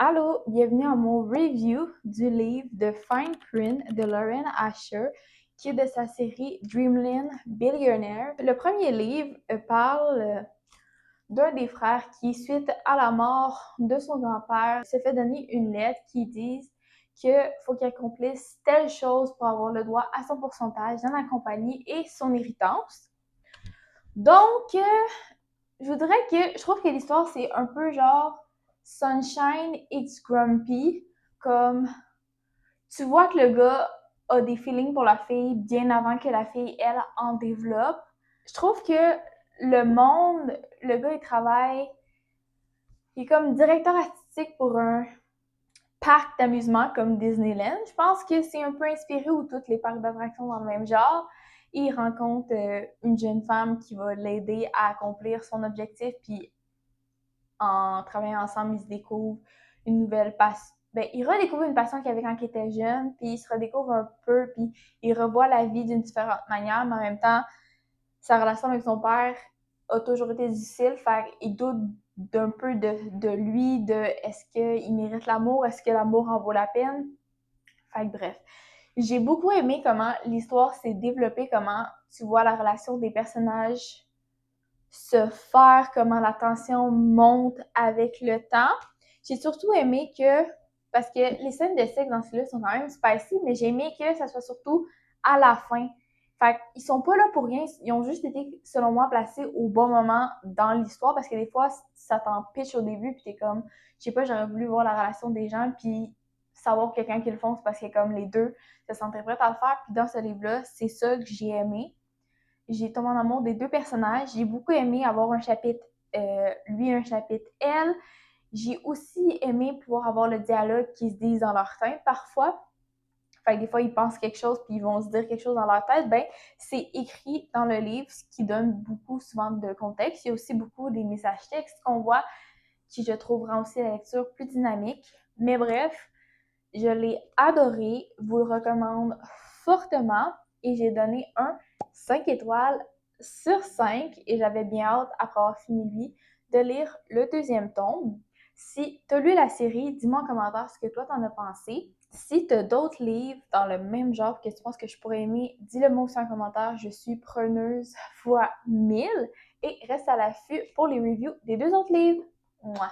Allô, bienvenue à mon review du livre The Fine Print de Lauren Asher, qui est de sa série Dreamland Billionaire. Le premier livre parle d'un des frères qui, suite à la mort de son grand-père, se fait donner une lettre qui dit qu'il faut qu'il accomplisse telle chose pour avoir le droit à son pourcentage dans la compagnie et son héritance. Donc, je trouve que l'histoire, c'est un peu genre Sunshine X Grumpy, comme tu vois que le gars a des feelings pour la fille bien avant que la fille, elle, en développe. Je trouve que le gars, il est comme directeur artistique pour un parc d'amusement comme Disneyland. Je pense que c'est un peu inspiré où toutes les parcs d'attractions dans le même genre. Il rencontre une jeune femme qui va l'aider à accomplir son objectif, puis en travaillant ensemble, ils se découvrent une nouvelle passion. Ben, il redécouvre une passion qu'il avait quand il était jeune, puis il se redécouvre un peu, puis il revoit la vie d'une différente manière, mais en même temps, sa relation avec son père a toujours été difficile, fait qu'il doute d'un peu de lui, de est-ce qu'il mérite l'amour, est-ce que l'amour en vaut la peine. Fait que bref. J'ai beaucoup aimé comment l'histoire s'est développée, comment tu vois la relation des personnages se faire, comment la tension monte avec le temps. J'ai surtout aimé que, parce que les scènes de sexe dans ce livre sont quand même spicy, mais j'ai aimé que ça soit surtout à la fin. Fait qu'ils sont pas là pour rien, ils ont juste été, selon moi, placés au bon moment dans l'histoire, parce que des fois, ça t'en pitch au début, puis t'es comme, je sais pas, j'aurais voulu voir la relation des gens, puis savoir quelqu'un qui le font, c'est parce que comme les deux se sentaient prêts à le faire, puis dans ce livre-là, c'est ça que j'ai aimé. J'ai tombé en amour des deux personnages. J'ai beaucoup aimé avoir un chapitre lui, un chapitre elle. J'ai aussi aimé pouvoir avoir le dialogue qu'ils se disent dans leur tête parfois. Fait que des fois, ils pensent quelque chose puis ils vont se dire quelque chose dans leur tête. Ben, c'est écrit dans le livre, ce qui donne beaucoup souvent de contexte. Il y a aussi beaucoup des messages textes qu'on voit qui, je trouve, rend aussi la lecture plus dynamique. Mais bref, je l'ai adoré, vous le recommande fortement et j'ai donné un 5 étoiles sur 5 et j'avais bien hâte, après avoir fini lui, de lire le deuxième tome. Si tu as lu la série, dis-moi en commentaire ce que toi t'en as pensé. Si tu as d'autres livres dans le même genre que tu penses que je pourrais aimer, dis-le moi aussi en commentaire, je suis preneuse fois 1000 et reste à l'affût pour les reviews des deux autres livres. Mouah.